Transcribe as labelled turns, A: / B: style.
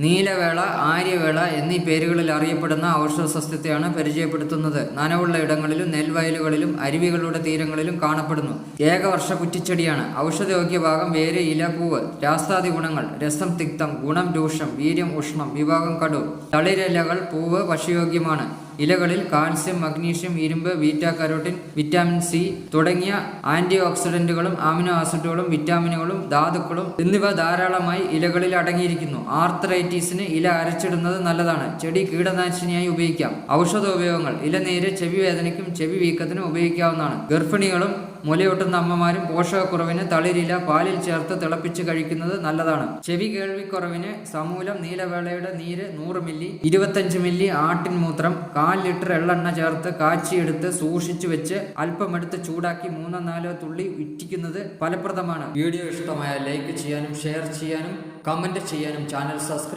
A: നീലവേള, ആര്യവേള എന്നീ പേരുകളിൽ അറിയപ്പെടുന്ന ഔഷധസസ്യത്തെയാണ് പരിചയപ്പെടുത്തുന്നത്. നനവുള്ള ഇടങ്ങളിലും നെൽവയലുകളിലും അരുവികളുടെ തീരങ്ങളിലും കാണപ്പെടുന്നു. ഏകവർഷ കുറ്റിച്ചെടിയാണ്. ഔഷധയോഗ്യ ഭാഗം വേര്, ഇല, പൂവ്. രാസാദി ഗുണങ്ങൾ: രസം തിക്തം, ഗുണം രൂക്ഷം, വീര്യം ഉഷ്ണം, വിഭാഗം കടു. തളിരിലകൾ, പൂവ് ഭക്ഷ്യയോഗ്യമാണ്. ഇലകളിൽ കാൽസ്യം, മഗ്നീഷ്യം, ഇരുമ്പ്, ബീറ്റാ കരോട്ടിൻ, വിറ്റാമിൻ സി തുടങ്ങിയ ആന്റി ഓക്സിഡന്റുകളും അമിനോ ആസിഡുകളും വിറ്റാമിനുകളും ധാതുക്കളും എന്നിവ ധാരാളമായി ഇലകളിൽ അടങ്ങിയിരിക്കുന്നു. ആർത്രൈറ്റിസിന് ഇല അരച്ചിടുന്നത് നല്ലതാണ്. ചെടി കീടനാശിനിയായി ഉപയോഗിക്കാം. ഔഷധോപയോഗങ്ങൾ: ഇലനീര് ചെവി വേദനയ്ക്കും ചെവി വീക്കത്തിനും ഉപയോഗിക്കാവുന്നതാണ്. ഗർഭിണികളും മുലയൂട്ടുന്ന അമ്മമാരും പോഷകക്കുറവിന് തളിരില പാലിൽ ചേർത്ത് തിളപ്പിച്ച് കഴിക്കുന്നത് നല്ലതാണ്. ചെവി കേൾവിക്കുറവിന് സമൂലം, നീലവേളയുടെ നീര് 100 മില്ലി, 25 മില്ലി ആട്ടിൻ മൂത്രം, 1/4 ലിറ്റർ എള്ളെണ്ണ ചേർത്ത് കാച്ചിയെടുത്ത് സൂക്ഷിച്ചു വെച്ച് അല്പമെടുത്ത് ചൂടാക്കി 3-4 തുള്ളി ഇറ്റിക്കുന്നത് ഫലപ്രദമാണ്. വീഡിയോ ഇഷ്ടമായാൽ ലൈക്ക് ചെയ്യാനും ഷെയർ ചെയ്യാനും കമന്റ് ചെയ്യാനും ചാനൽ സബ്സ്ക്രൈബ്